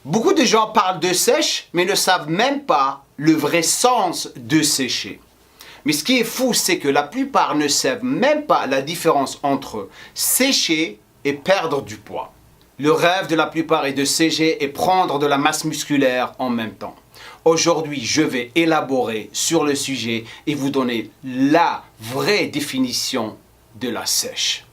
Beaucoup de gens parlent de sèche, mais ne savent même pas le vrai sens de sécher. Mais ce qui est fou, c'est que la plupart ne savent même pas la différence entre sécher et perdre du poids. Le rêve de la plupart est de sécher et prendre de la masse musculaire en même temps. Aujourd'hui, je vais élaborer sur le sujet et vous donner la vraie définition de la sèche.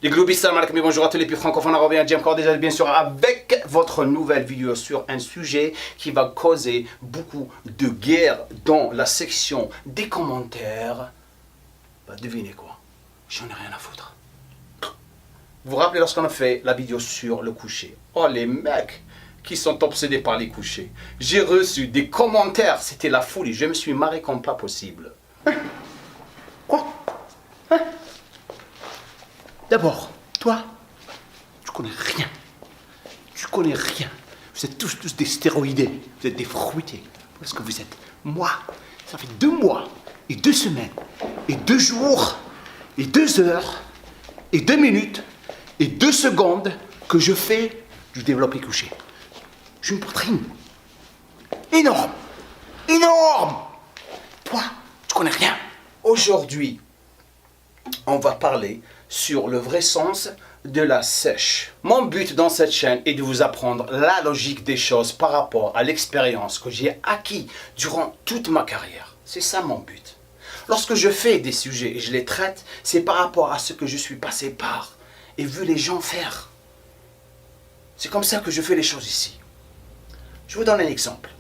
Les globis, salam alaikum, bonjour à tous les pays francophones, on revient encore déjà bien sûr avec votre nouvelle vidéo sur un sujet qui va causer beaucoup de guerre dans la section des commentaires. Bah, devinez quoi, j'en ai rien à foutre. Vous vous rappelez lorsqu'on a fait la vidéo sur le coucher? Oh les mecs qui sont obsédés par les couchers. J'ai reçu des commentaires, c'était la folie, je me suis marré comme pas possible. Quoi? D'abord, toi, tu connais rien. Tu connais rien. Vous êtes tous des stéroïdés. Vous êtes des fruités. Parce que vous êtes. Moi, ça fait 2 mois, et 2 semaines, et 2 jours, et 2 heures, et 2 minutes, et 2 secondes que je fais du développé couché. J'ai une poitrine énorme. Énorme. Toi, tu connais rien. Aujourd'hui, on va parler sur le vrai sens de la sèche. Mon but dans cette chaîne est de vous apprendre la logique des choses par rapport à l'expérience que j'ai acquis durant toute ma carrière. C'est ça mon but. Lorsque je fais des sujets et je les traite, c'est par rapport à ce que je suis passé par et vu les gens faire. C'est comme ça que je fais les choses ici. Je vous donne un exemple.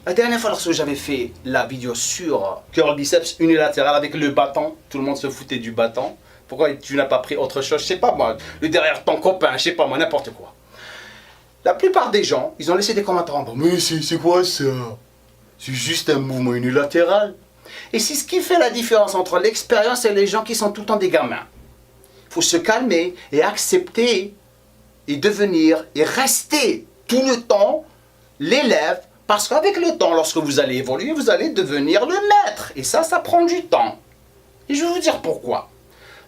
La dernière fois lorsque j'avais fait la vidéo sur curl biceps unilatéral avec le bâton, tout le monde se foutait du bâton. Pourquoi tu n'as pas pris autre chose? Je sais pas moi, le derrière ton copain, je sais pas moi, n'importe quoi. La plupart des gens, ils ont laissé des commentaires en bas. Mais c'est quoi ça? C'est juste un mouvement unilatéral. Et c'est ce qui fait la différence entre l'expérience et les gens qui sont tout le temps des gamins. Il faut se calmer et accepter et devenir et rester tout le temps l'élève. Parce qu'avec le temps, lorsque vous allez évoluer, vous allez devenir le maître. Et ça prend du temps. Et je vais vous dire pourquoi.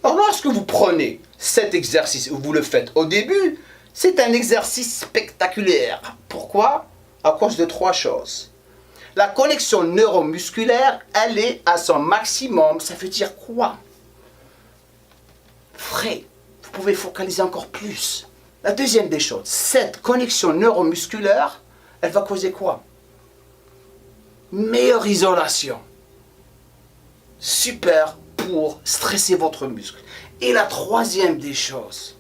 Alors lorsque vous prenez cet exercice, vous le faites au début, c'est un exercice spectaculaire. Pourquoi? À cause de 3 choses. La connexion neuromusculaire, elle est à son maximum. Ça veut dire quoi? Frais. Vous pouvez focaliser encore plus. La deuxième des choses, cette connexion neuromusculaire, elle va causer quoi? Meilleure isolation. Super pour stresser votre muscle. Et la troisième des choses,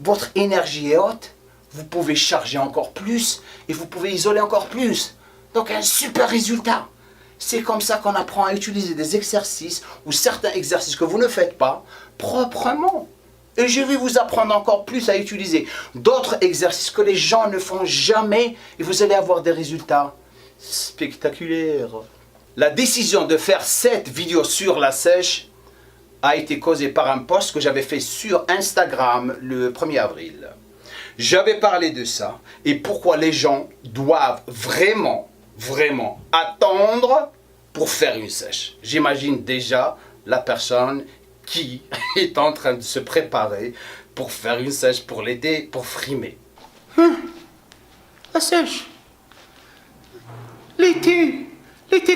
votre énergie est haute, vous pouvez charger encore plus et vous pouvez isoler encore plus. Donc un super résultat. C'est comme ça qu'on apprend à utiliser des exercices ou certains exercices que vous ne faites pas proprement. Et je vais vous apprendre encore plus à utiliser d'autres exercices que les gens ne font jamais et vous allez avoir des résultats spectaculaires. La décision de faire cette vidéo sur la sèche a été causée par un post que j'avais fait sur Instagram le 1er avril. J'avais parlé de ça et pourquoi les gens doivent vraiment attendre pour faire une sèche. J'imagine déjà la personne qui est en train de se préparer pour faire une sèche pour l'été, pour frimer. La sèche. L'été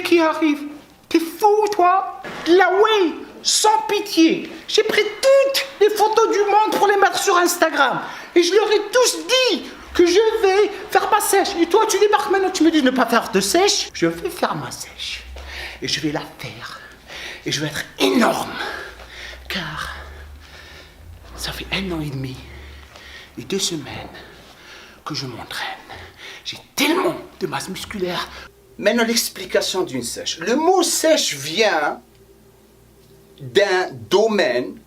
qui arrive. T'es fou, toi? Là, oui, sans pitié. J'ai pris toutes les photos du monde pour les mettre sur Instagram. Et je leur ai tous dit que je vais faire ma sèche. Et toi, tu débarques maintenant, tu me dis de ne pas faire de sèche. Je vais faire ma sèche. Et je vais la faire. Et je vais être énorme. Car ça fait 1 an et demi et 2 semaines que je m'entraîne. J'ai tellement de masse musculaire. Maintenant, l'explication d'une sèche. Le mot sèche vient d'un domaine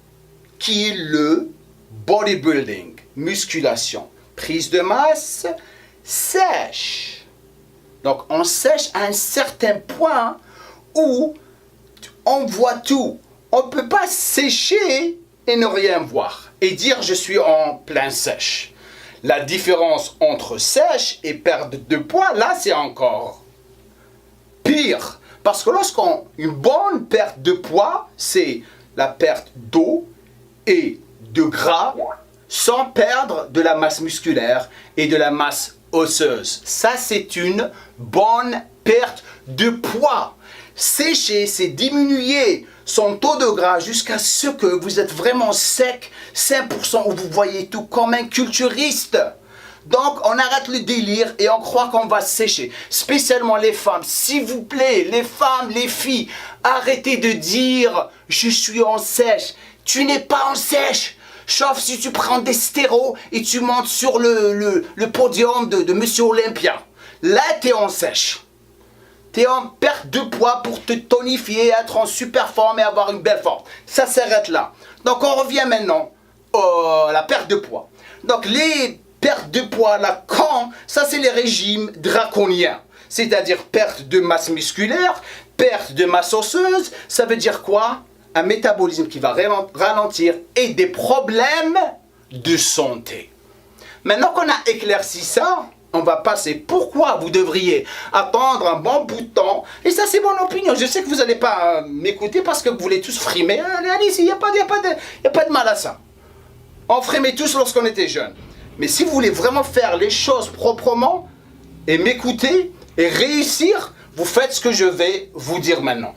qui est le bodybuilding, musculation. Prise de masse, sèche. Donc, on sèche à un certain point où on voit tout. On ne peut pas sécher et ne rien voir et dire je suis en plein sèche. La différence entre sèche et perte de poids, là c'est encore pire. Parce que une bonne perte de poids, c'est la perte d'eau et de gras sans perdre de la masse musculaire et de la masse osseuse. Ça, c'est une bonne perte de poids. Sécher, c'est diminuer son taux de gras jusqu'à ce que vous êtes vraiment sec, 5% où vous voyez tout comme un culturiste. Donc, on arrête le délire et on croit qu'on va sécher. Spécialement les femmes. S'il vous plaît, les femmes, les filles, arrêtez de dire « je suis en sèche ». Tu n'es pas en sèche. Sauf si tu prends des stéroïdes et tu montes sur le podium de Monsieur Olympia. Là, tu es en sèche. Tu es en perte de poids pour te tonifier, être en super forme et avoir une belle forme. Ça s'arrête là. Donc, on revient maintenant à la perte de poids. Donc, les pertes de poids, là, ça, c'est les régimes draconiens. C'est-à-dire perte de masse musculaire, perte de masse osseuse. Ça veut dire quoi? Un métabolisme qui va ralentir et des problèmes de santé. Maintenant qu'on a éclairci ça, on va passer pourquoi vous devriez attendre un bon bout de temps. Et ça, c'est mon opinion. Je sais que vous n'allez pas m'écouter parce que vous voulez tous frimer. Allez-y, il n'y a pas de mal à ça. On frimait tous lorsqu'on était jeunes. Mais si vous voulez vraiment faire les choses proprement et m'écouter et réussir, vous faites ce que je vais vous dire maintenant.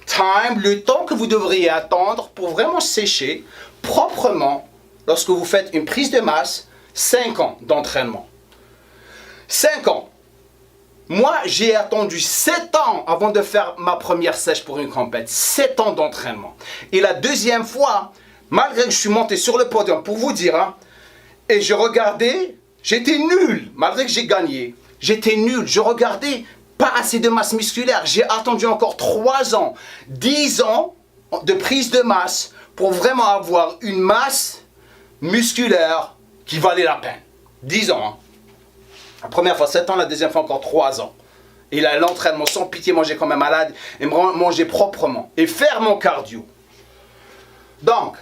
Time, le temps que vous devriez attendre pour vraiment sécher proprement lorsque vous faites une prise de masse, 5 ans d'entraînement. 5 ans. Moi, j'ai attendu 7 ans avant de faire ma première sèche pour une compète. 7 ans d'entraînement. Et la deuxième fois, malgré que je suis monté sur le podium, pour vous dire, et je regardais, j'étais nul, malgré que j'ai gagné. J'étais nul, je regardais pas assez de masse musculaire. J'ai attendu encore 3 ans, 10 ans de prise de masse pour vraiment avoir une masse musculaire qui valait la peine. 10 ans. La première fois 7 ans, la deuxième fois encore 3 ans. Et là, l'entraînement sans pitié, manger comme un malade et manger proprement. Et faire mon cardio. Donc,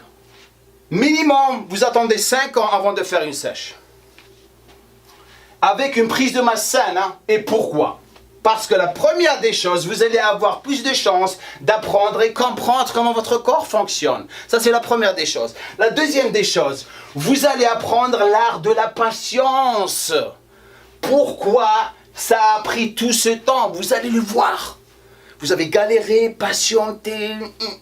minimum, vous attendez 5 ans avant de faire une sèche. Avec une prise de masse saine. Et pourquoi? Parce que la première des choses, vous allez avoir plus de chances d'apprendre et comprendre comment votre corps fonctionne. Ça, c'est la première des choses. La deuxième des choses, vous allez apprendre l'art de la patience. Pourquoi ça a pris tout ce temps? Vous allez le voir. Vous avez galéré, patienté,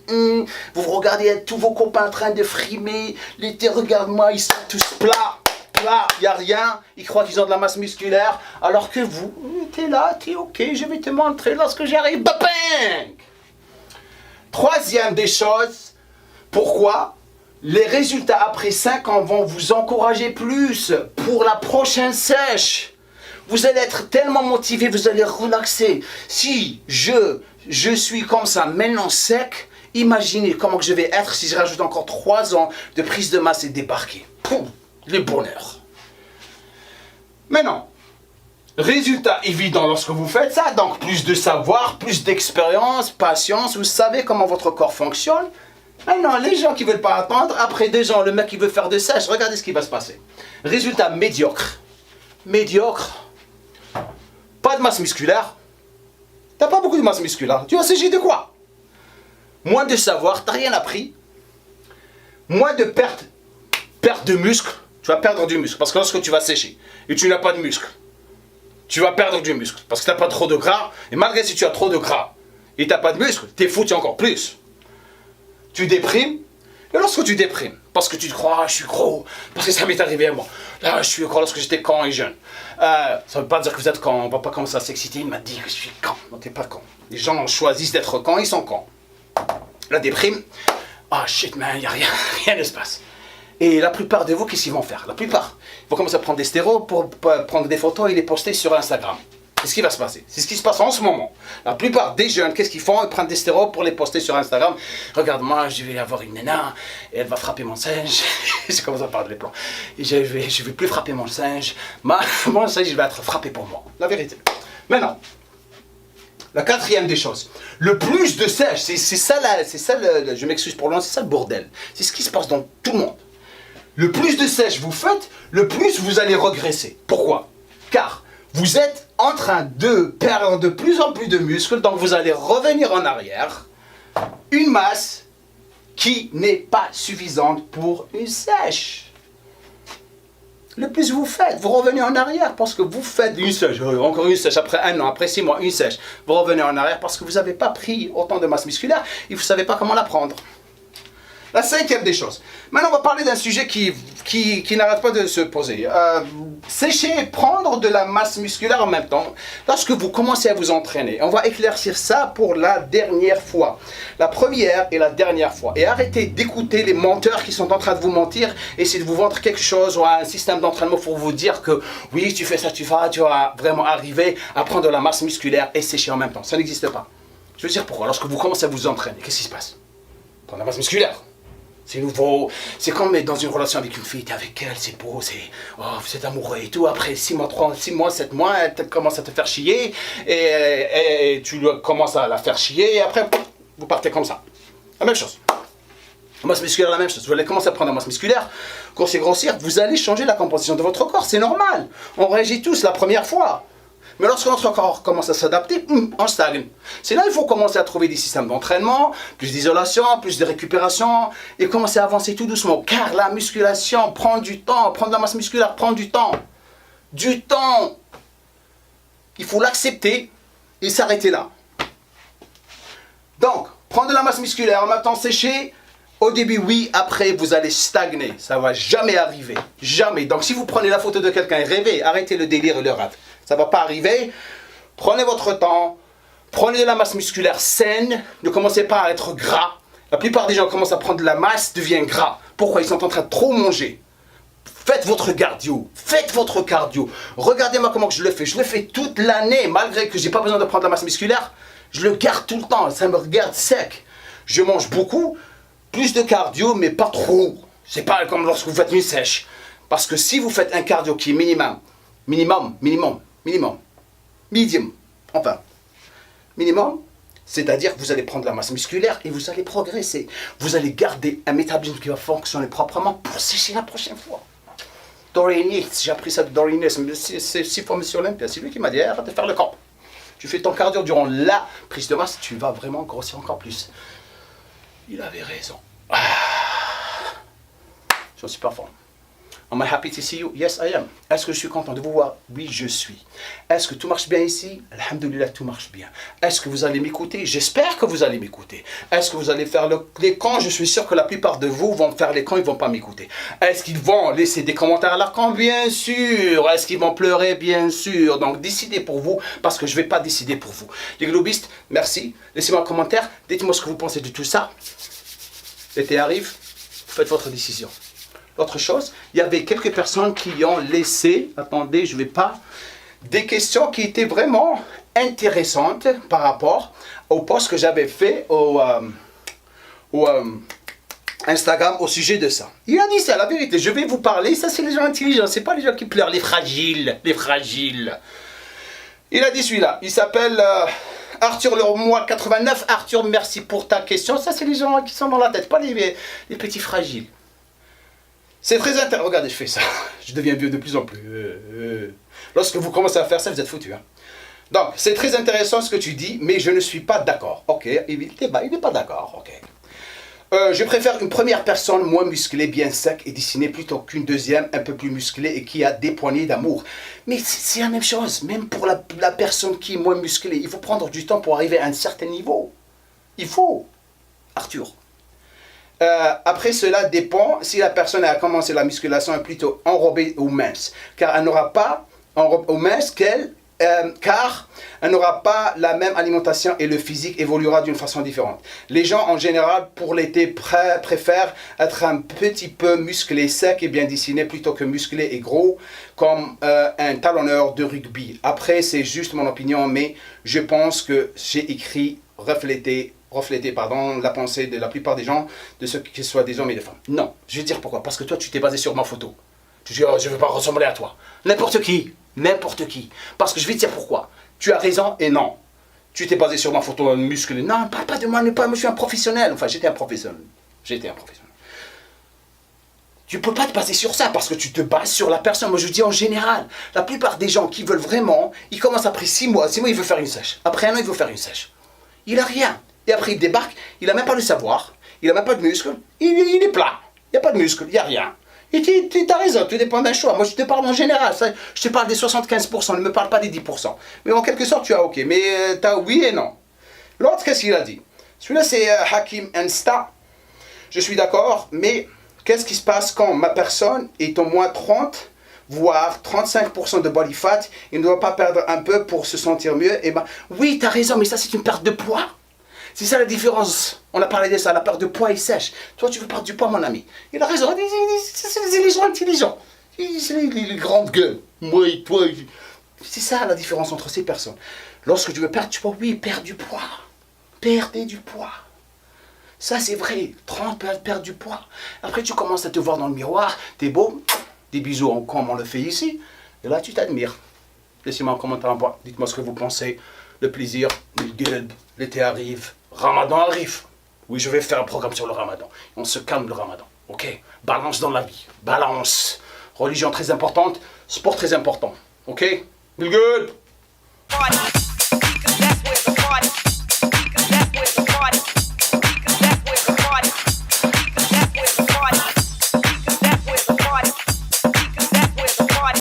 vous regardez tous vos copains en train de frimer. L'été, regarde-moi, ils sont tous plats. Là, il n'y a rien, ils croient qu'ils ont de la masse musculaire, alors que vous, tu es là, tu es ok, je vais te montrer lorsque j'arrive. Bang! Troisième des choses, pourquoi? Les résultats après 5 ans vont vous encourager plus pour la prochaine sèche. Vous allez être tellement motivé, vous allez relaxer. Si je suis comme ça, maintenant sec, imaginez comment que je vais être si je rajoute encore 3 ans de prise de masse et débarquer. Poum! Le bonheur. Maintenant, résultat évident lorsque vous faites ça, donc plus de savoir, plus d'expérience, patience, vous savez comment votre corps fonctionne. Maintenant, les gens qui ne veulent pas attendre, après 2 ans, le mec qui veut faire de sèche, regardez ce qui va se passer. Résultat médiocre. Médiocre. Pas de masse musculaire. T'as pas beaucoup de masse musculaire. Tu vas sécher de quoi? Moins de savoir, t'as rien appris. Moins de perte de muscle. Tu vas perdre du muscle parce que lorsque tu vas sécher et tu n'as pas de muscle, tu vas perdre du muscle parce que tu n'as pas trop de gras. Et malgré si tu as trop de gras et tu n'as pas de muscle, tu es foutu encore plus. Tu déprimes. Et lorsque tu déprimes, parce que tu te crois, je suis gros, parce que ça m'est arrivé à moi. Là, je suis gros lorsque j'étais con et jeune. Ça ne veut pas dire que vous êtes con, on ne va pas commencer à s'exciter. Il m'a dit que je suis con. Non, tu n'es pas con. Les gens choisissent d'être cons, ils sont cons. La déprime, ah shit man, il n'y a rien, rien ne se passe. Et la plupart de vous, qu'est-ce qu'ils vont faire? La plupart, ils vont commencer à prendre des stéroïdes pour prendre des photos et les poster sur Instagram. C'est ce qui va se passer. C'est ce qui se passe en ce moment. La plupart des jeunes, qu'est-ce qu'ils font? Ils prennent des stéroïdes pour les poster sur Instagram. Regarde-moi, je vais avoir une nana et elle va frapper mon singe. Je commence à parler des plans. Et je vais plus frapper mon singe. Mon singe, il va être frappé pour moi. La vérité. Maintenant, la quatrième des choses. Le plus de sèche, c'est ça, je m'excuse pour le nom, c'est ça le bordel. C'est ce qui se passe dans tout le monde. Le plus de sèche vous faites, le plus vous allez regresser. Pourquoi? Car vous êtes en train de perdre de plus en plus de muscles, donc vous allez revenir en arrière. Une masse qui n'est pas suffisante pour une sèche. Le plus vous faites, vous revenez en arrière parce que vous faites une sèche, encore une sèche, après 1 an, après 6 mois, une sèche. Vous revenez en arrière parce que vous n'avez pas pris autant de masse musculaire et vous ne savez pas comment la prendre. La cinquième des choses. Maintenant, on va parler d'un sujet qui n'arrête pas de se poser. Sécher et prendre de la masse musculaire en même temps, lorsque vous commencez à vous entraîner. On va éclaircir ça pour la dernière fois. La première et la dernière fois. Et arrêtez d'écouter les menteurs qui sont en train de vous mentir, essayez de vous vendre quelque chose ou un système d'entraînement pour vous dire que oui, tu fais ça, tu vas vraiment arriver à prendre de la masse musculaire et sécher en même temps. Ça n'existe pas. Je veux dire pourquoi. Lorsque vous commencez à vous entraîner, qu'est-ce qui se passe? Prendre de la masse musculaire. C'est nouveau, c'est comme être dans une relation avec une fille, t'es avec elle, c'est beau, vous êtes amoureux et tout. Après 6 mois, 7 mois, elle commence à te faire chier et tu commences à la faire chier et après, vous partez comme ça. La même chose. La masse musculaire, la même chose. Vous allez commencer à prendre la masse musculaire, grossir, vous allez changer la composition de votre corps, c'est normal. On réagit tous la première fois. Mais lorsque notre corps commence à s'adapter, on stagne. C'est là qu'il faut commencer à trouver des systèmes d'entraînement, plus d'isolation, plus de récupération, et commencer à avancer tout doucement. Car la musculation prend du temps, prendre de la masse musculaire prend du temps. Du temps. Il faut l'accepter et s'arrêter là. Donc, prendre de la masse musculaire en même temps sécher, au début oui, après vous allez stagner. Ça ne va jamais arriver. Jamais. Donc si vous prenez la photo de quelqu'un et rêvez, arrêtez le délire et le rêve. Ça ne va pas arriver. Prenez votre temps. Prenez de la masse musculaire saine. Ne commencez pas à être gras. La plupart des gens commencent à prendre de la masse, deviennent gras. Pourquoi? Ils sont en train de trop manger. Faites votre cardio. Faites votre cardio. Regardez-moi comment je le fais. Je le fais toute l'année. Malgré que je n'ai pas besoin de prendre de la masse musculaire, je le garde tout le temps. Ça me regarde sec. Je mange beaucoup. Plus de cardio, mais pas trop. C'est pas comme lorsque vous faites une sèche. Parce que si vous faites un cardio qui est medium, enfin, minimum, c'est-à-dire que vous allez prendre la masse musculaire et vous allez progresser. Vous allez garder un métabolisme qui va fonctionner proprement pour sécher la prochaine fois. Dorian Yates, j'ai appris ça de Dorian Yates, c'est 6 fois Monsieur Olympia, c'est lui qui m'a dit arrête de faire le camp. Tu fais ton cardio durant la prise de masse, tu vas vraiment grossir encore plus. Il avait raison. J'en suis pas fort. Am I happy to see you? Yes, I am. Est-ce que je suis content de vous voir? Oui, je suis. Est-ce que tout marche bien ici? Alhamdulillah, tout marche bien. Est-ce que vous allez m'écouter? J'espère que vous allez m'écouter. Est-ce que vous allez faire les camps? Je suis sûr que la plupart de vous vont faire les camps, ils ne vont pas m'écouter. Est-ce qu'ils vont laisser des commentaires à leur camp? Bien sûr. Est-ce qu'ils vont pleurer? Bien sûr. Donc, décidez pour vous, parce que je ne vais pas décider pour vous. Les globistes, merci. Laissez-moi un commentaire. Dites-moi ce que vous pensez de tout ça. L'été arrive, faites votre décision. Autre chose, il y avait quelques personnes qui ont laissé, attendez, je ne vais pas, des questions qui étaient vraiment intéressantes par rapport au post que j'avais fait au Instagram au sujet de ça. Il a dit ça, la vérité, je vais vous parler, ça c'est les gens intelligents, c'est pas les gens qui pleurent, les fragiles, les fragiles. Il a dit celui-là, il s'appelle Arthur Leroy 89, Arthur merci pour ta question, ça c'est les gens qui sont dans la tête, pas les petits fragiles. C'est très intéressant. Regardez, je fais ça. Je deviens vieux de plus en plus. Lorsque vous commencez à faire ça, vous êtes foutu. Hein. Donc, c'est très intéressant ce que tu dis, mais je ne suis pas d'accord. Ok, il n'est pas d'accord. Ok. Je préfère une première personne moins musclée, bien sec et dessinée plutôt qu'une deuxième un peu plus musclée et qui a des poignées d'amour. Mais c'est la même chose, même pour la personne qui est moins musclée. Il faut prendre du temps pour arriver à un certain niveau. Il faut. Arthur. Après cela dépend si la personne a commencé la musculation est plutôt enrobée ou mince. Car elle n'aura pas enrobée ou mince car elle n'aura pas la même alimentation et le physique évoluera d'une façon différente. Les gens en général pour l'été préfèrent être un petit peu musclé, sec et bien dessiné plutôt que musclé et gros comme un talonneur de rugby. Après c'est juste mon opinion mais je pense que j'ai écrit refléter la pensée de la plupart des gens, de ceux qui soient des hommes et des femmes. Non, je vais dire pourquoi. Parce que toi, tu t'es basé sur ma photo. Tu dis, oh, je ne veux pas ressembler à toi. N'importe qui. Parce que je vais te dire pourquoi. Tu as raison et non. Tu t'es basé sur ma photo musclée. Non, parle pas de moi, moi je suis un professionnel. Enfin, j'étais un professionnel. Tu ne peux pas te baser sur ça parce que tu te bases sur la personne. Moi, je dis en général, la plupart des gens qui veulent vraiment, ils commencent après 6 mois. 6 mois, il veut faire une sèche. Après 1 an, il veut faire une sèche. Il n'a rien. Et après, il débarque, il n'a même pas le savoir, il n'a même pas de muscle, il est plat. Il n'y a pas de muscle, il n'y a rien. Et tu as raison, tout dépend d'un choix. Moi, je te parle en général. Ça, je te parle des 75%, ne me parle pas des 10%. Mais en quelque sorte, tu as OK. Mais tu as oui et non. L'autre, qu'est-ce qu'il a dit? Celui-là, c'est Hakim Insta. Je suis d'accord, mais qu'est-ce qui se passe quand ma personne est au moins 30, voire 35% de body fat, il ne doit pas perdre un peu pour se sentir mieux? Et ben, oui, tu as raison, mais ça, c'est une perte de poids. C'est ça la différence. On a parlé de ça, la perte de poids est sèche. Toi, tu veux perdre du poids, mon ami. Il a raison, c'est les gens intelligents. C'est les grandes gueules. Moi et toi. C'est ça la différence entre ces personnes. Lorsque tu veux perdre du poids, oui, perds du poids. Perdez du poids. Ça, c'est vrai. 30, perdre du poids. Après, tu commences à te voir dans le miroir. T'es beau. Des bisous comme on le fait ici. Et là, tu t'admires. Laissez-moi un commentaire en bas. Dites-moi ce que vous pensez. Le plaisir, le gueule, l'été arrive. Ramadan arrive. Oui, je vais faire un programme sur le Ramadan. On se calme le Ramadan. Ok? Balance dans la vie. Balance. Religion très importante. Sport très important. Ok? Gueule.